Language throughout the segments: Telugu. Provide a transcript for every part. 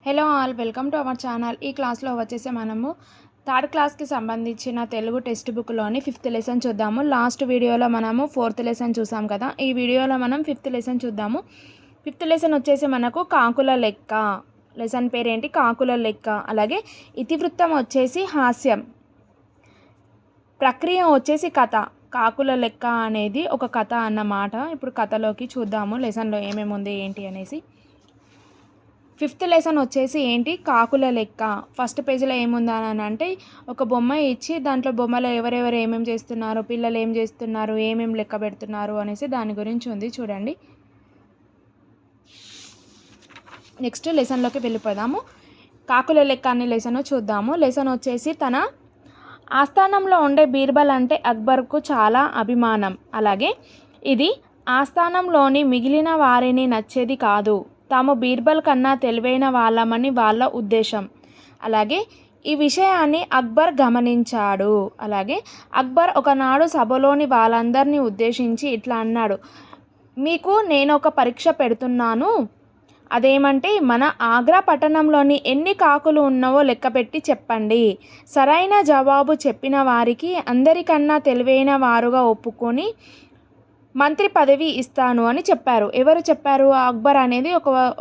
Hello all, welcome to our channel. ఈ క్లాస్లో వచ్చేసి మనము థర్డ్ క్లాస్కి సంబంధించిన తెలుగు టెక్స్ట్ బుక్లోని 5th లెసన్ చూద్దాము. లాస్ట్ వీడియోలో మనము 4th లెసన్ చూసాం కదా. ఈ వీడియోలో మనం 5th లెసన్ చూద్దాము. 5th లెసన్ వచ్చేసి మనకు కాకుల లెక్క. లెసన్ పేరేంటి? కాకుల లెక్క. అలాగే ఇతివృత్తం వచ్చేసి హాస్యం, ప్రక్రియ వచ్చేసి కథ. కాకుల లెక్క అనేది ఒక కథ అన్నమాట. ఇప్పుడు కథలోకి చూద్దాము, లెసన్లో ఏమేమి ఉంది ఏంటి అనేసి. 5th లెసన్ వచ్చేసి ఏంటి? కాకుల లెక్క. ఫస్ట్ పేజీలో ఏముందని అంటే ఒక బొమ్మ ఇచ్చి దాంట్లో బొమ్మలో ఎవరెవరు ఏమేమి చేస్తున్నారు, పిల్లలు ఏం చేస్తున్నారు, ఏమేమి లెక్క పెడుతున్నారు అనేసి దాని గురించి ఉంది, చూడండి. నెక్స్ట్ లెసన్లోకి వెళ్ళిపోదాము. కాకుల లెక్క అనే లెసన్ చూద్దాము. లెసన్ వచ్చేసి తన ఆస్థానంలో ఉండే బీర్బల్ అంటే అక్బర్కు చాలా అభిమానం. అలాగే ఇది ఆస్థానంలోని మిగిలిన వారిని నచ్చేది కాదు. తాము బీర్బల్ కన్నా తెలివైన వాళ్ళమని వాళ్ళ ఉద్దేశం. అలాగే ఈ విషయాన్ని అక్బర్ గమనించాడు. అలాగే అక్బర్ ఒకనాడు సభలోని వాళ్ళందరినీ ఉద్దేశించి ఇట్లా అన్నాడు: మీకు నేను ఒక పరీక్ష పెడుతున్నాను. అదేమంటే మన ఆగ్రా పట్టణంలోని ఎన్ని కాకులు ఉన్నావో లెక్కపెట్టి చెప్పండి. సరైన జవాబు చెప్పిన వారికి అందరికన్నా తెలివైన వారుగా ఒప్పుకొని మంత్రి పదవి ఇస్తాను అని చెప్పారు. ఎవరు చెప్పారు? అక్బర్ అనేది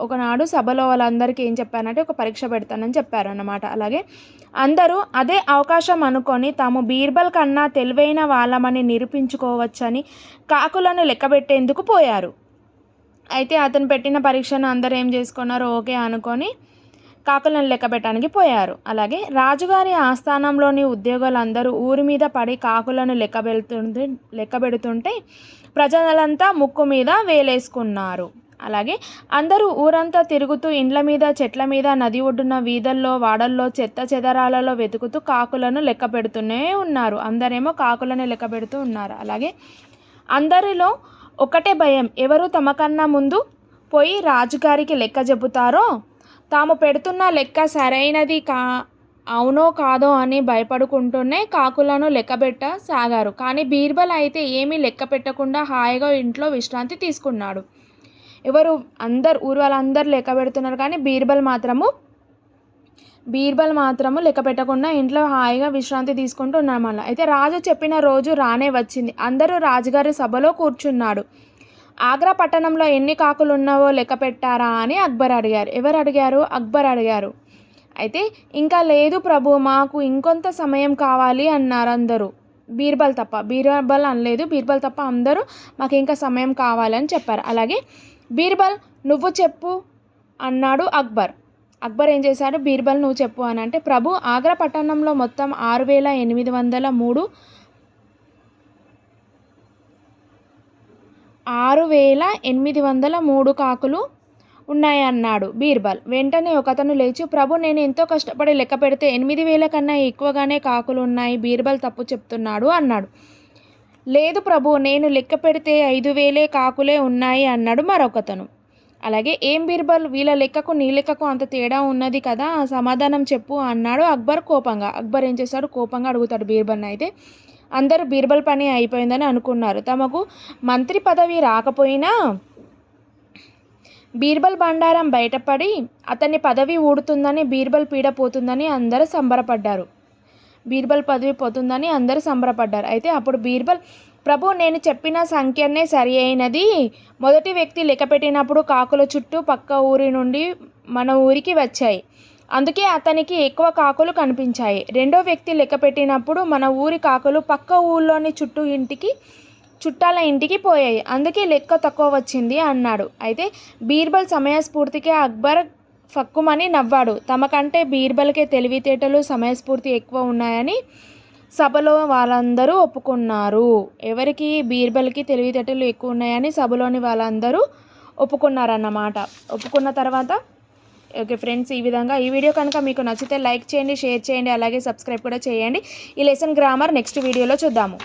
ఒకనాడు సభలో వాళ్ళందరికీ ఏం చెప్పారంటే ఒక పరీక్ష పెడతానని చెప్పారు అన్నమాట. అలాగే అందరూ అదే అవకాశం అనుకొని తాము బీర్బల్ కన్నా తెలివైన వాళ్ళమని నిరూపించుకోవచ్చని కాకులను లెక్కబెట్టేందుకు పోయారు. అయితే అతను పెట్టిన పరీక్షను అందరూ ఏం చేసుకున్నారు? ఓకే అనుకొని కాకులను లెక్క పెట్టడానికి పోయారు. అలాగే రాజుగారి ఆస్థానంలోని ఉద్యోగులందరూ ఊరి మీద పడి కాకులను లెక్క పెడుతుంటే ప్రజలంతా ముక్కు మీద వేలేసుకున్నారు. అలాగే అందరూ ఊరంతా తిరుగుతూ ఇండ్ల మీద, చెట్ల మీద, నది ఒడ్డున, వీధల్లో, వాడల్లో, చెత్త చెదరాలలో వెతుకుతూ కాకులను లెక్క పెడుతూనే ఉన్నారు. అందరేమో కాకులను లెక్క పెడుతూ ఉన్నారు. అలాగే అందరిలో ఒకటే భయం: ఎవరు తమకన్నా ముందు పోయి రాజుగారికి లెక్క చెబుతారో, తాము పెడుతున్న లెక్క సరైనది అవునో కాదో అని భయపడుకుంటూనే కాకులను లెక్కబెట్ట సాగారు. కానీ బీర్బల్ అయితే ఏమీ లెక్క పెట్టకుండా హాయిగా ఇంట్లో విశ్రాంతి తీసుకున్నాడు. ఊరు వాళ్ళందరూ లెక్క పెడుతున్నారు, కానీ బీర్బల్ మాత్రము లెక్క పెట్టకుండా ఇంట్లో హాయిగా విశ్రాంతి తీసుకుంటూ ఉన్నామల్ల. అయితే రాజు చెప్పిన రోజు రానే వచ్చింది. అందరూ రాజుగారి సభలో కూర్చున్నాడు. ఆగ్రా పట్టణంలో ఎన్ని కాకులు ఉన్నావో లెక్క పెట్టారా అని అక్బర్ అడిగారు. ఎవరు అడిగారు? అక్బర్ అడిగారు. అయితే ఇంకా లేదు ప్రభు, మాకు ఇంకొంత సమయం కావాలి అన్నారు అందరూ. బీర్బల్ అనలేదు. బీర్బల్ తప్ప అందరూ మాకు ఇంకా సమయం కావాలని చెప్పారు. అలాగే బీర్బల్ నువ్వు చెప్పు అన్నాడు అక్బర్. అక్బర్ ఏం చేశాడు? బీర్బల్ నువ్వు చెప్పు అని అంటే, ప్రభు, ఆగ్రా పట్టణంలో మొత్తం 6,803 కాకులు ఉన్నాయన్నాడు బీర్బల్. వెంటనే ఒకతను లేచి, ప్రభు, నేను ఎంతో కష్టపడి లెక్క పెడితే 8,000 కన్నా ఎక్కువగానే కాకులు ఉన్నాయి. బీర్బల్ తప్పు చెప్తున్నాడు అన్నాడు. లేదు ప్రభు, నేను లెక్క పెడితే 5,000 కాకులే ఉన్నాయి అన్నాడు మరొకతను. అలాగే ఏం బీర్బల్, వీళ్ళ లెక్కకు నీ లెక్కకు అంత తేడా ఉన్నది కదా, సమాధానం చెప్పు అన్నాడు అక్బర్ కోపంగా. అక్బర్ ఏం చేశాడు? కోపంగా అడుగుతాడు బీర్బల్ని. అయితే అందరూ బీర్బల్ పని అయిపోయిందని అనుకున్నారు. తమకు మంత్రి పదవి రాకపోయినా బీర్బల్ బండారం బయటపడి అతని పదవి ఊడుతుందని, బీర్బల్ పీడ పోతుందని అందరూ సంబరపడ్డారు. అయితే అప్పుడు బీర్బల్, ప్రభు, నేను చెప్పిన సంఖ్యనే సరి అయినది. మొదటి వ్యక్తి లెక్క పెట్టినప్పుడు కాకుల చుట్టూ పక్క ఊరి నుండి మన ఊరికి వచ్చాయి, అందుకే అతనికి ఎక్కువ కాకులు కనిపించాయి. రెండో వ్యక్తి లెక్క పెట్టినప్పుడు మన ఊరి కాకులు పక్క ఊళ్ళోని చుట్టాల ఇంటికి పోయాయి, అందుకే లెక్క తక్కువ వచ్చింది అన్నాడు. అయితే బీర్బల్ సమయస్ఫూర్తికి అక్బర్ ఫక్కుమని నవ్వాడు. తమకంటే బీర్బల్కే తెలివితేటలు, సమయస్ఫూర్తి ఎక్కువ ఉన్నాయని సభలో వాళ్ళందరూ ఒప్పుకున్నారు. ఎవరికి? బీర్బల్కి తెలివితేటలు ఎక్కువ ఉన్నాయని సభలోని వాళ్ళందరూ ఒప్పుకున్నారన్నమాట. ఒప్పుకున్న తర్వాత ఓకే ఫ్రెండ్స్, ఈ విధంగా ఈ వీడియో కనుక మీకు నచ్చితే లైక్ చేయండి, షేర్ చేయండి, అలాగే సబ్స్క్రైబ్ కూడా చేయండి. ఈ లెసన్ గ్రామర్ నెక్స్ట్ వీడియోలో చూద్దాము.